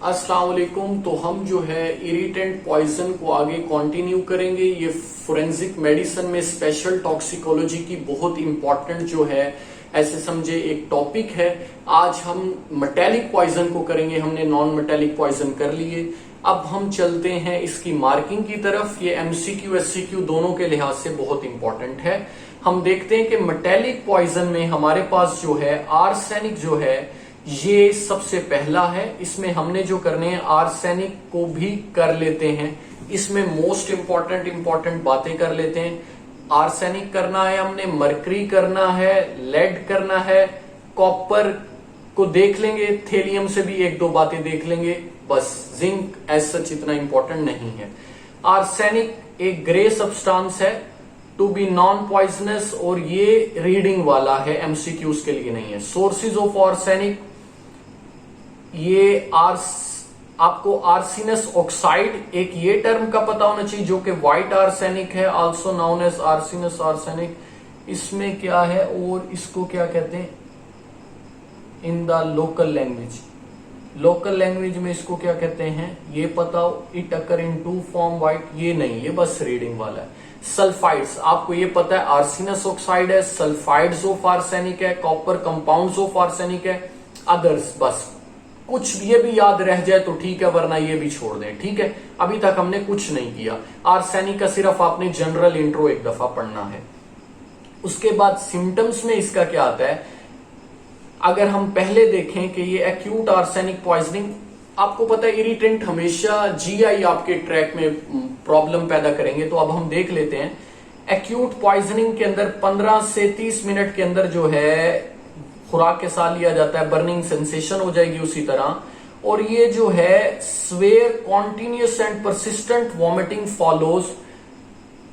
अस्सलाम वालेकुम। तो हम जो है इरिटेंट पॉइजन को आगे कंटिन्यू करेंगे। ये फोरेंसिक मेडिसिन में स्पेशल टॉक्सिकोलॉजी की बहुत इंपॉर्टेंट जो है ऐसे समझे एक टॉपिक है। आज हम मेटेलिक पॉइजन को करेंगे। हमने नॉन मेटेलिक पॉइजन कर लिए। अब हम चलते हैं इसकी मार्किंग की तरफ। ये एमसीक्यू एससीक्यू दोनों के लिहाज से बहुत इंपॉर्टेंट है। हम देखते हैं कि मेटेलिक पॉइजन में हमारे पास जो है आर्सेनिक जो है ये सबसे पहला है। इसमें हमने जो करने हैं आर्सेनिक को भी कर लेते हैं। इसमें मोस्ट इंपॉर्टेंट बातें कर लेते हैं। आर्सेनिक करना है हमने, मरकरी करना है, लेड करना है, कॉपर को देख लेंगे, थेलियम से भी एक दो बातें देख लेंगे, बस जिंक एज सच इतना इंपॉर्टेंट नहीं है। आर्सेनिक एक ग्रे सब्सटेंस है, टू बी नॉन पॉइजनस, और ये रीडिंग वाला है, एमसीक्यूज के लिए नहीं है। सोर्सेज ऑफ आर्सेनिक, ये आपको आर्सिनस ऑक्साइड एक ये टर्म का पता होना चाहिए जो कि व्हाइट आर्सेनिक है, आल्सो नाउन एज आर्सिनस आर्सेनिक। इसमें क्या है और इसको क्या कहते हैं इन द लोकल लैंग्वेज में इसको क्या कहते हैं ये पता हो। It occur in two form white, ये नहीं, ये बस रीडिंग वाला है। सल्फाइड्स आपको ये पता है आर्सिनस ऑक्साइड है, सल्फाइड्स ऑफ आर्सेनिक है, कॉपर कंपाउंड्स ऑफ आर्सेनिक है, अदर्स। बस कुछ ये भी याद रह जाए तो ठीक है, वरना ये भी छोड़ दें, ठीक है। अभी तक हमने कुछ नहीं किया। आर्सेनिक का सिर्फ आपने जनरल इंट्रो एक दफा पढ़ना है। उसके बाद सिम्टम्स में इसका क्या आता है, अगर हम पहले देखें कि ये एक्यूट आर्सेनिक पॉइजनिंग, आपको पता है इरिटेंट हमेशा जीआई आपके ट्रैक में प्रॉब्लम पैदा करेंगे। तो अब हम देख लेते हैं एक्यूट पॉइजनिंग के अंदर 15 से 30 मिनट के अंदर जो है खुराक के साथ लिया जाता है, बर्निंग सेंसेशन हो जाएगी उसी तरह। और ये जो है swear continuous and persistent vomiting follows,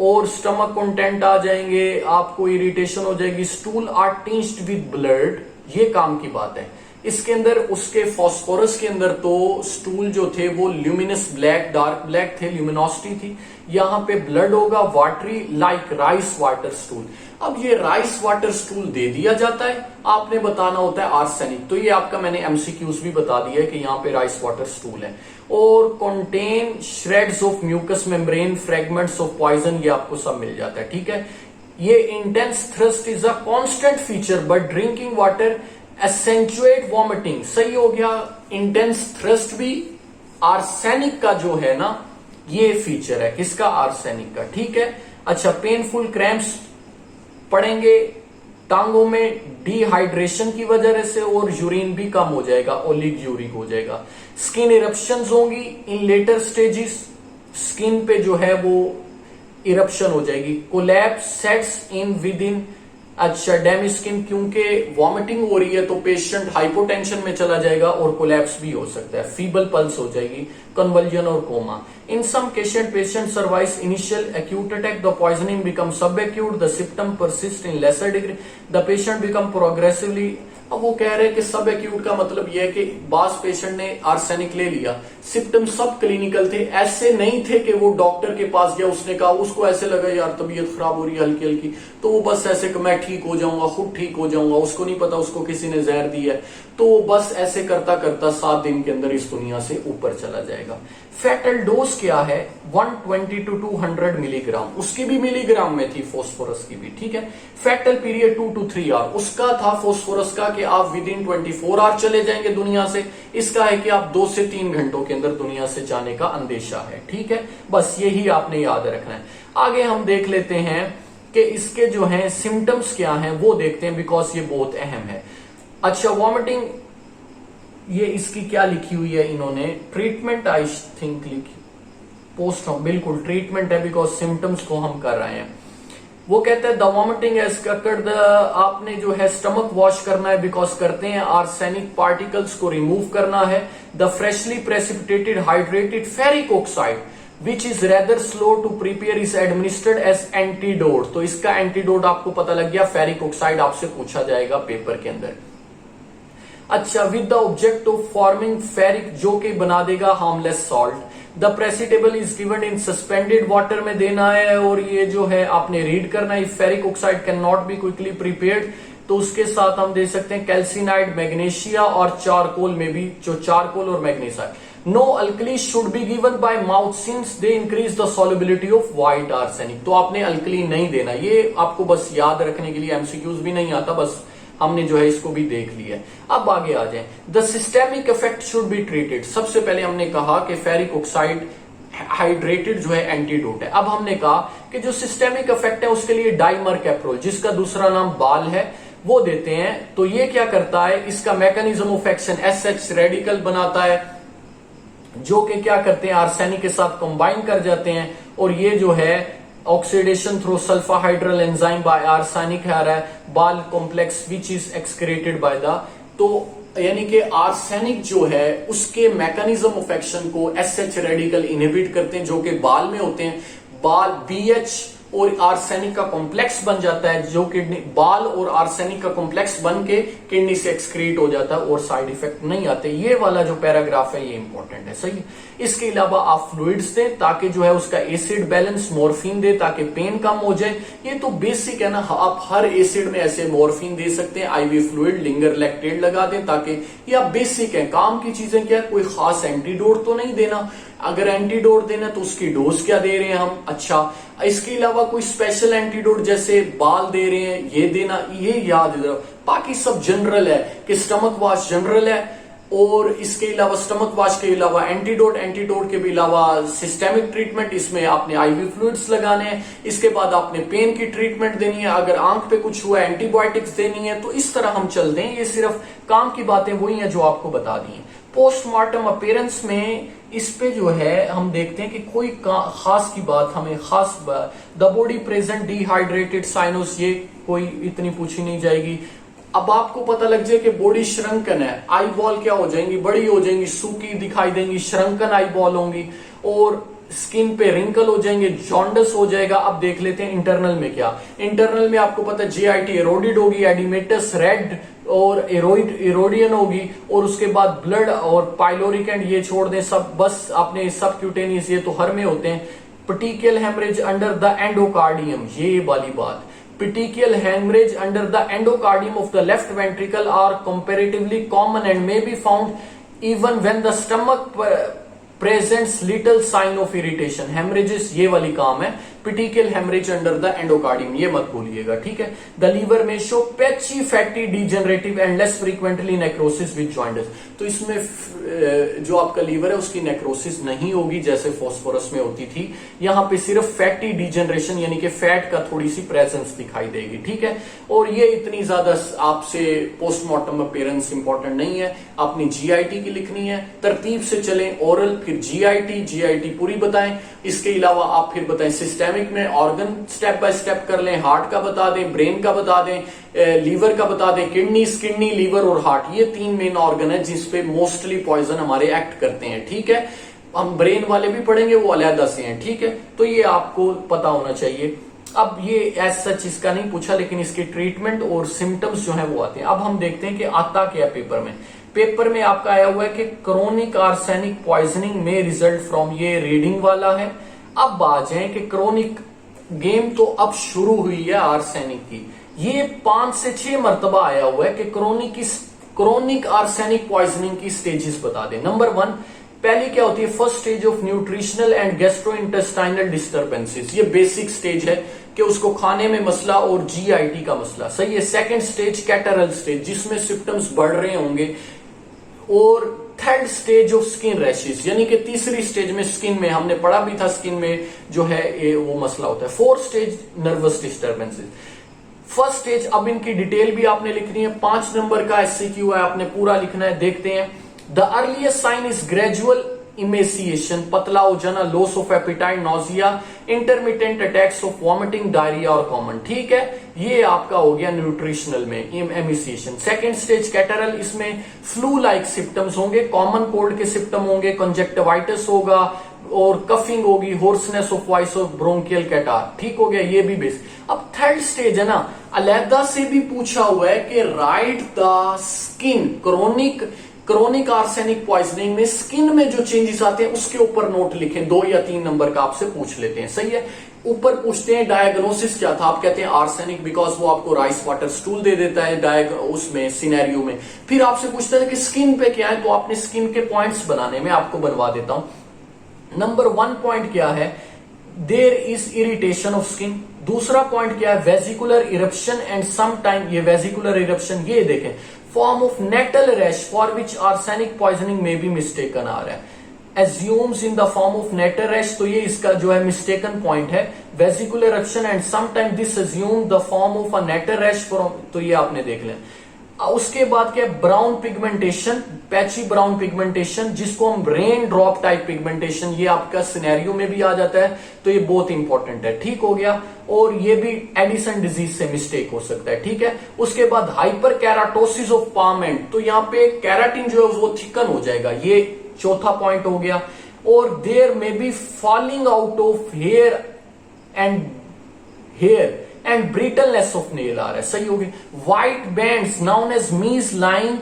और स्टमक कंटेंट आ जाएंगे, आपको इरिटेशन हो जाएगी, स्टूल आर टिंज्ड विद ब्लड, ये काम की बात है। इसके अंदर उसके फॉस्फोरस के अंदर तो स्टूल जो थे वो ल्यूमिनस ब्लैक, डार्क ब्लैक थे, ल्यूमिनोसिटी थी। यहां पे ब्लड होगा watery like rice water stool. अब ये राइस वाटर स्टूल दे दिया जाता है, आपने बताना होता है आर्सेनिक। तो ये आपका मैंने एमसीक्यूज भी बता दिया है कि यहाँ पे राइस वाटर स्टूल है। और contain shreds of mucus membrane, fragments of poison, ये आपको सब मिल जाता है, ठीक है। ये intense thirst is a constant feature but drinking water accentuate vomiting. सही हो गया। इंटेंस थ्रस्ट भी आर्सेनिक का जो है ना ये फीचर है, किसका, आर्सेनिक का, ठीक है। अच्छा, पेनफुल क्रैम्प्स पड़ेंगे टांगों में डिहाइड्रेशन की वजह से, और यूरिन भी कम हो जाएगा, ओलिगोयूरिक हो जाएगा। स्किन इरप्शंस होंगी इन लेटर स्टेजेस, स्किन पे जो है वो इरप्शन हो जाएगी। Collapse sets in with in, अच्छा, डैमेज स्किन, क्योंकि वॉमिटिंग हो रही है तो पेशेंट हाइपोटेंशन में चला जाएगा और कोलैप्स भी हो सकता है, फीबल पल्स हो जाएगी, कन्वल्जन और coma. In some patient survives initial acute attack, the poisoning become sub acute, the symptom persist in lesser degree, the patient become progressively. अब वो कह रहे हैं कि सब एक्यूट का मतलब यह है कि बास पेशेंट ने आर्सेनिक ले लिया, सिम्टम सब क्लिनिकल थे, ऐसे नहीं थे कि वो डॉक्टर के पास गया, उसने कहा, उसको ऐसे लगा यार तबीयत खराब हो रही है हल्की हल्की, तो वो बस ऐसे कि मैं ठीक हो जाऊंगा, खुद ठीक हो जाऊंगा, उसको नहीं पता उसको किसी ने जहर दी है, तो वो बस ऐसे करता करता 7 दिन के अंदर इस दुनिया से ऊपर चला जाएगा। फैटल डोज क्या है, 120 to 200 मिलीग्राम, उसकी भी मिलीग्राम में थी, फोस्फोरस की भी, ठीक है। फैटल पीरियड 2 to 3 आवर, उसका था फोस्फोरस का कि आप विद इन 24 आवर चले जाएंगे दुनिया से, इसका है कि आप 2 से 3 घंटों के अंदर दुनिया से जाने का अंदेशा है, ठीक है। बस यही आपने याद रखना है। आगे हम देख लेते हैं कि इसके जो है सिम्टम्स क्या हैं, वो देखते हैं, बिकॉज ये बहुत अहम है। अच्छा, वॉमिटिंग, ये इसकी क्या लिखी हुई है इन्होंने, ट्रीटमेंट आई थिंक लिखी, पोस्ट बिल्कुल ट्रीटमेंट है, बिकॉज सिम्टम्स को हम कर रहे हैं। वो कहते हैं द वॉमिटिंग एज अकर्ड, आपने जो है स्टमक वॉश करना है, बिकॉज करते हैं आर्सेनिक पार्टिकल्स को रिमूव करना है। The freshly precipitated hydrated ferric oxide which is rather slow to prepare is administered as antidote. तो इसका एंटीडोट आपको पता लग गया, फेरिक ऑक्साइड आपसे पूछा जाएगा पेपर के अंदर। अच्छा, with the object of forming ferric, जो कि बना देगा harmless salt. The precipitable is given in suspended water में देना है, और ये जो है आपने रीड करना है। Ferric oxide can not be quickly prepared, तो उसके साथ हम दे सकते हैं कैल्सिनाइड, मैग्नीशिया और चारकोल में भी, जो चारकोल और magnesia. No alkali should be given by mouth since they increase the solubility of white arsenic. तो आपने अल्कली नहीं देना, ये आपको बस याद रखने के लिए, एमसीक्यूज भी नहीं आता, बस हमने जो है इसको भी देख लिया। अब आगे आ जाए, the systemic effect should be treated. सबसे पहले हमने कहा कि फेरिक ऑक्साइड हाइड्रेटेड जो है एंटीडोट है। अब हमने कहा कि जो सिस्टेमिक इफेक्ट है उसके लिए डाइमरकैप्रोल, जिसका दूसरा नाम बाल है, वो देते हैं। तो ये क्या करता है, इसका mechanism of action SH radical बनाता है, जो कि क्या करते हैं, आर्सेनिक के साथ कंबाइन कर जाते हैं, और ये जो है oxidation through sulfhydryl enzyme by arsenic आ रहा है, BAL complex which is excreted by the. तो यानी कि आर्सेनिक जो है उसके मैकेनिज्म ऑफ एक्शन को एसएच रेडिकल इनहिबिट करते हैं, जो कि बाल में होते हैं। बाल बीएच और आर्सेनिक का कॉम्प्लेक्स बन जाता है, जो किडनी, बाल और आर्सेनिक का कॉम्प्लेक्स बन के किडनी से एक्सक्रीट हो जाता है और साइड इफेक्ट नहीं आते। ये वाला जो पैराग्राफ है ये इंपॉर्टेंट है, सही है। इसके अलावा आप फ्लूइड्स दें ताकि जो है उसका एसिड बैलेंस, मॉर्फिन दे ताकि पेन कम हो जाए। ये तो बेसिक है ना, आप हर एसिड में ऐसे मॉर्फिन दे सकते हैं, आईवी फ्लूइड, लिंगर लैक्टेट लगा दें, ताकि ये आप बेसिक है। काम की चीजें क्या है, कोई खास एंटीडोट तो नहीं देना। अगर एंटीडोट देना तो उसकी डोज क्या दे रहे हैं हम, अच्छा। इसके अलावा कोई स्पेशल एंटीडोट जैसे बाल दे रहे हैं, ये देना, ये याद रखो। बाकी सब जनरल है कि स्टमक वॉश जनरल है, और इसके अलावा स्टमक वॉश के अलावा एंटीडोट के भी अलावा सिस्टेमिक ट्रीटमेंट, इसमें आपने आईवी फ्लूइड्स लगाने हैं। इसके बाद आपने पेन की ट्रीटमेंट देनी है, अगर आंख पे कुछ हुआ एंटीबायोटिक्स देनी है। तो इस तरह हम चलते हैं, ये सिर्फ काम की बातें वही हैं जो आपको बता दी हैं। पोस्टमार्टम अपीयरेंस में इस पे जो है हम देखते हैं कि कोई खास की बात हमें खास, द बॉडी प्रेजेंट डिहाइड्रेटेड साइनोस, ये कोई इतनी पूछी नहीं जाएगी। अब आपको पता लग जाए कि बॉडी श्रंकन है, आई बॉल क्या हो जाएंगी, बड़ी हो जाएंगी, सूखी दिखाई देंगी, श्रंकन आई बॉल होंगी, और स्किन पे रिंकल हो जाएंगे, जॉन्डस हो जाएगा। अब देख लेते हैं इंटरनल में क्या। इंटरनल में आपको पता है जीआईटी एरोडिड होगी, एडिमेटस रेड और इरोडियन होगी, और उसके बाद ब्लड और पाइलोरिक एंड ये छोड़ दें सब, बस आपने सब क्यूटेनियस, ये तो हर में होते हैं। Petechial haemorrhage under the endocardium, ये वाली बात, petechial haemorrhage under the endocardium of the left ventricle are comparatively common and may be found even when the stomach presents little sign of irritation. Haemorrhages ये वाली काम है, petechial haemorrhage under the endocardium, ये मत भूलिएगा, ठीक है। The liver में show patchy fatty degenerative and less frequently necrosis with joints. तो इसमें जो आपका लीवर है उसकी नेक्रोसिस नहीं होगी जैसे फास्फोरस में होती थी, यहां पे सिर्फ फैटी डीजनरेशन यानी कि फैट का थोड़ी सी प्रेजेंस दिखाई देगी, ठीक है। और ये इतनी ज्यादा आपसे पोस्टमार्टम अपीयरेंस इंपॉर्टेंट नहीं है, अपनी जीआईटी की लिखनी है, तरतीब से चलें, ओरल फिर जीआईटी पूरी बताएं। इसके अलावा आप फिर बताएं सिस्टेमिक में ऑर्गन स्टेप बाय स्टेप कर लें, हार्ट का बता दें, ब्रेन का बता दें, लीवर का बता दें, किडनी, लीवर और हार्ट, ये 3 मेन ऑर्गन है जिसपे मोस्टली पॉइजन हमारे एक्ट करते हैं, ठीक है। हम ब्रेन वाले भी पढ़ेंगे, वो अलहदा से हैं, ठीक है। तो ये आपको पता होना चाहिए। अब ये एज सच इसका नहीं पूछा, लेकिन इसके ट्रीटमेंट और सिम्टम्स जो है वो आते हैं। अब हम देखते हैं कि आता क्या पेपर में आपका आया हुआ है कि क्रोनिक आर्सेनिक पॉइजनिंग में रिजल्ट फ्रॉम, ये रीडिंग वाला है। अब आ जाए कि क्रोनिक गेम तो अब शुरू हुई है आर्सेनिक की, ये 5 से 6 मरतबा आया हुआ है कि क्रोनिक आर्सेनिक पॉइजनिंग की स्टेजेस बता दें। नंबर 1 पहली क्या होती है, first stage of nutritional and gastrointestinal disturbances, ये बेसिक स्टेज है कि उसको खाने में मसला और जीआईटी का मसला, सही है। सेकंड स्टेज कैटरल स्टेज, जिसमें सिम्टम्स बढ़ रहे होंगे, और third stage of skin rashes, यानी कि तीसरी स्टेज में स्किन में, हमने पढ़ा भी था स्किन में जो है वो मसला होता है। Fourth stage nervous disturbances. First stage, अब इनकी डिटेल भी आपने लिखनी है, 5 नंबर का एससीक्यू है, आपने पूरा लिखना है। देखते हैं, the earliest sign is gradual emaciation, पतला हो जाना, loss of appetite, nausea, intermittent attacks of vomiting, diarrhoea और कॉमन, ठीक है। ये आपका हो गया न्यूट्रिशनल में एमिसिएशन। सेकेंड स्टेज कैटरल, इसमें फ्लू लाइक सिम्टम्स होंगे, कॉमन कोल्ड के सिम्टम होंगे, कंजक्टिवाइटिस होगा और कफिंग होगी, होर्सनेस ऑफ वॉइस और ब्रोंकियल कैटार, ठीक हो गया, ये भी बेस। अब थर्ड स्टेज है ना, अलहदा से भी पूछा हुआ है कि right the skin chronic chronic arsenic poisoning में स्किन में जो चेंजेस आते हैं उसके ऊपर नोट लिखें, 2 या 3 नंबर का आपसे पूछ लेते हैं, सही है। ऊपर पूछते हैं डायग्नोसिस क्या था, आप कहते हैं आर्सेनिक, बिकॉज वो आपको राइस वाटर स्टूल दे देता है उसमें सिनेरियो में। फिर आपसे पूछता है कि स्किन पे क्या है, तो आपने स्किन के पॉइंट्स बनाने में आपको बनवा देता हूं। नंबर 1 पॉइंट क्या है, there is irritation of skin. दूसरा पॉइंट क्या है, vesicular eruption and some time, ये वेजिकुलर इरप्शन ये देखें, form of nettle rash for which arsenic poisoning में भी मिस्टेकन आ रहा है, assumes in the form of nettle rash, तो ये इसका जो है मिस्टेकन पॉइंट है। Vesicular eruption and some time this assume the form of a nettle rash from, तो ये आपने देख लें। उसके बाद क्या, brown pigmentation, patchy brown pigmentation, जिसको हम रेन ड्रॉप टाइप पिगमेंटेशन, ये आपका सिनेरियो में भी आ जाता है, तो ये बहुत इंपॉर्टेंट है, ठीक हो गया। और ये भी एडिसन डिजीज से मिस्टेक हो सकता है, ठीक है। उसके बाद hyper keratosis of palm and, तो यहां पे कैराटिन जो है वो थिकन हो जाएगा, ये चौथा पॉइंट हो गया। और there may be falling out of hair and brittleness of nail आ रहा है, सही हो गया। White bands known as Mees lines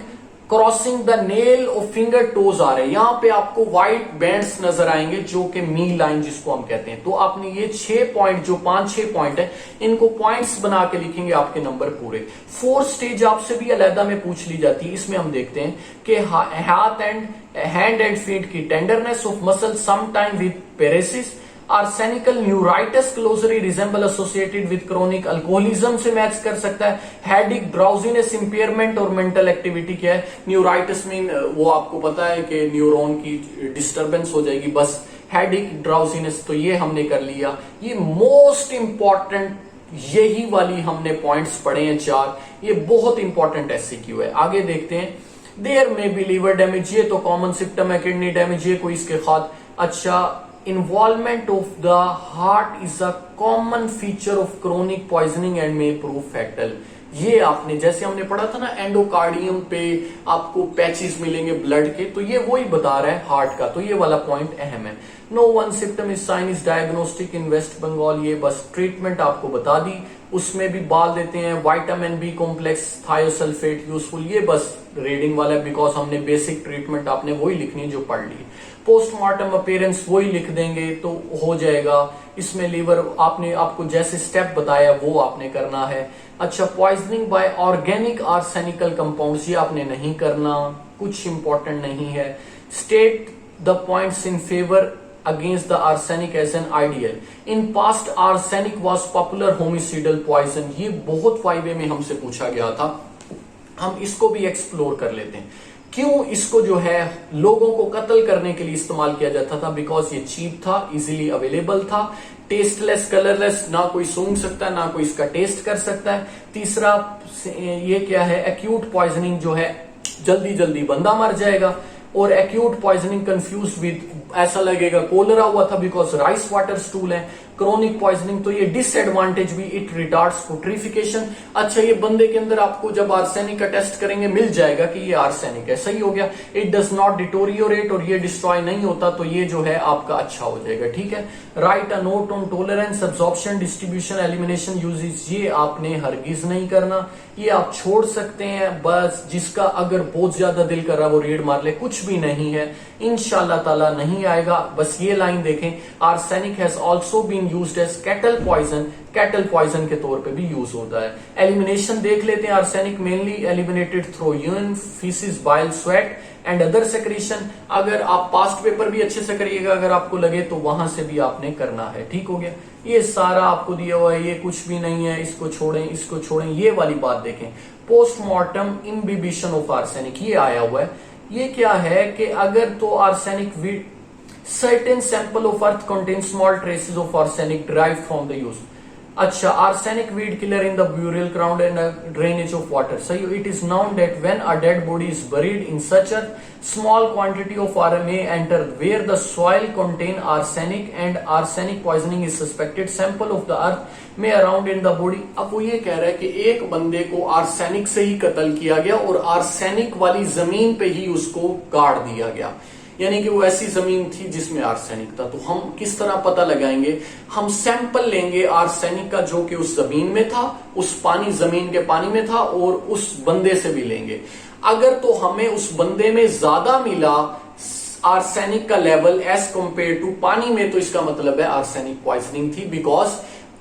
crossing the nail और फिंगर टोज आ रहे हैं, यहां पे आपको व्हाइट बैंड्स नजर आएंगे जो कि मी लाइन जिसको हम कहते हैं। तो आपने ये 6 पॉइंट, जो 5-6 पॉइंट है, इनको पॉइंट्स बना के लिखेंगे, आपके नंबर पूरे। 4 स्टेज आपसे भी अलहदा में पूछ ली जाती है, इसमें हम देखते हैं कि हाथ एंड हैंड एंड फीट की tenderness of muscle some time with paresis, arsenical neuritis closely resemble associated with chronic alcoholism से मैच कर सकता है। हेडिक, ड्राउजीनेस, इंपेयरमेंट और मेंटल एक्टिविटी क्या है, न्यूराइटिस मीन वो आपको पता है कि न्यूरॉन की डिस्टर्बेंस हो जाएगी, बस हेडिक, ड्राउजीनेस, तो ये हमने कर लिया। ये मोस्ट इंपॉर्टेंट, यही वाली हमने पॉइंट्स पढ़े हैं 4, ये बहुत इंपॉर्टेंट एससीक्यू है। आगे देखते हैं, there may B liver damage, ये तो कॉमन सिम्टम है, किडनी डैमेज, ये कोई इसके खाद। अच्छा, involvement of the heart is a common feature of chronic poisoning and may prove fatal। ये आपने जैसे हमने पढ़ा था ना, एंडोकार्डियम पे आपको पैचेस मिलेंगे ब्लड के, तो ये वही बता रहा है हार्ट का, तो ये वाला पॉइंट अहम है। No one symptom is sign is diagnostic in West Bengal, ये बस ट्रीटमेंट आपको बता दी, उसमें भी बाल देते हैं, vitamin B complex, thiosulphate useful, ये बस रीडिंग वाला है, बिकॉज हमने बेसिक ट्रीटमेंट आपने वही लिखनी जो पढ़ ली। पोस्टमार्टम अपीयरेंस वही लिख देंगे तो हो जाएगा। इसमें लीवर आपने आपको जैसे स्टेप बताया वो आपने करना है। अच्छा, poisoning by organic arsenical compounds, ये आपने नहीं करना, कुछ इंपॉर्टेंट नहीं है। State the points in favour against the arsenic as an ideal. In past arsenic was popular homicidal poison, ये बहुत वाइवे में हमसे पूछा गया था, हम इसको भी एक्सप्लोर कर लेते हैं। क्यों इसको जो है लोगों को कत्ल करने के लिए इस्तेमाल किया जाता था, बिकॉज ये चीप था, इजीली अवेलेबल था, टेस्टलेस, कलरलेस, ना कोई सूंघ सकता है ना कोई इसका टेस्ट कर सकता है। तीसरा ये क्या है, एक्यूट पॉइजनिंग जो है जल्दी जल्दी बंदा मर जाएगा, और एक्यूट पॉइजनिंग कंफ्यूज विद, ऐसा लगेगा कोलरा हुआ था बिकॉज राइस वाटर स्टूल है। क्रोनिक पॉइजनिंग, तो ये डिसएडवांटेज भी, इट रिटार्ड्स पुट्रिफिकेशन। अच्छा, ये बंदे के अंदर आपको जब आर्सेनिक का टेस्ट करेंगे मिल जाएगा कि ये आर्सेनिक है, सही हो गया। इट डज नॉट डिटोरियोरेट, और ये डिस्ट्रॉय नहीं होता, तो ये जो है आपका अच्छा हो जाएगा, ठीक है। Right a note on tolerance, absorption, distribution, elimination uses, ये आपने हरगिज नहीं करना, ये आप छोड़ सकते हैं। बस जिसका अगर बहुत ज्यादा दिल कर रहा है वो रीड मार ले, कुछ भी नहीं है, इंशाल्लाह ताला नहीं आएगा। बस ये लाइन देखें, arsenic has also been used as cattle poison, cattle poison के तौर पे भी यूज होता है। एलिमिनेशन देख लेते हैं, arsenic mainly eliminated through urine, faeces, bile, sweat and other secretion. अगर आप पास्ट पेपर भी अच्छे से करिएगा, अगर आपको लगे तो वहां से भी आपने करना है, ठीक हो गया। ये सारा आपको दिया हुआ है, ये कुछ भी नहीं है, इसको छोड़ें, इसको छोड़ें। ये वाली बात देखें, पोस्टमार्टम इम्बिबिशन ऑफ आर्सेनिक, ये आया हुआ है। ये क्या है कि अगर तो arsenic weed, certain sample of earth contain small traces of arsenic derived from the use. अच्छा, arsenic weed killer in the burial ground and drainage of water, सही। It is known that when a dead body is buried in such a small quantity of RMA enter where the soil contain arsenic and arsenic poisoning is suspected, sample of the earth may around in the body। अब वो ये कह रहा है कि एक बंदे को आर्सेनिक से ही कत्ल किया गया और आर्सेनिक वाली जमीन पे ही उसको गाड़ दिया गया, यानी कि वो ऐसी जमीन थी जिसमें आर्सेनिक था। तो हम किस तरह पता लगाएंगे, हम सैंपल लेंगे आर्सेनिक का जो कि उस जमीन में था, उस पानी, जमीन के पानी में था, और उस बंदे से भी लेंगे। अगर तो हमें उस बंदे में ज्यादा मिला आर्सेनिक का लेवल एज कंपेयर टू पानी में, तो इसका मतलब है आर्सेनिक पॉइजनिंग थी, बिकॉज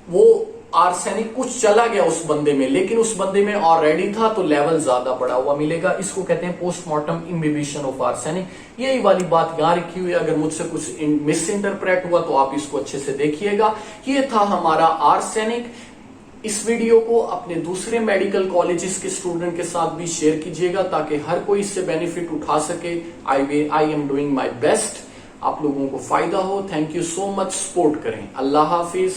वो आर्सेनिक कुछ चला गया उस बंदे में, लेकिन उस बंदे में ऑलरेडी था तो लेवल ज्यादा बढ़ा हुआ मिलेगा। इसको कहते हैं पोस्टमार्टम इम्बिबिशन ऑफ आर्सेनिक। यही वाली बात यहां रखी हुई है। अगर मुझसे कुछ मिस इंटरप्रेट हुआ तो आप इसको अच्छे से देखिएगा। ये था हमारा आर्सेनिक। इस वीडियो को अपने दूसरे मेडिकल कॉलेजेस के स्टूडेंट के साथ भी शेयर कीजिएगा ताकि हर कोई इससे बेनिफिट उठा सके। I am doing my best, आप लोगों को फायदा हो। Thank you so much, support करें। अल्लाह हाफिज।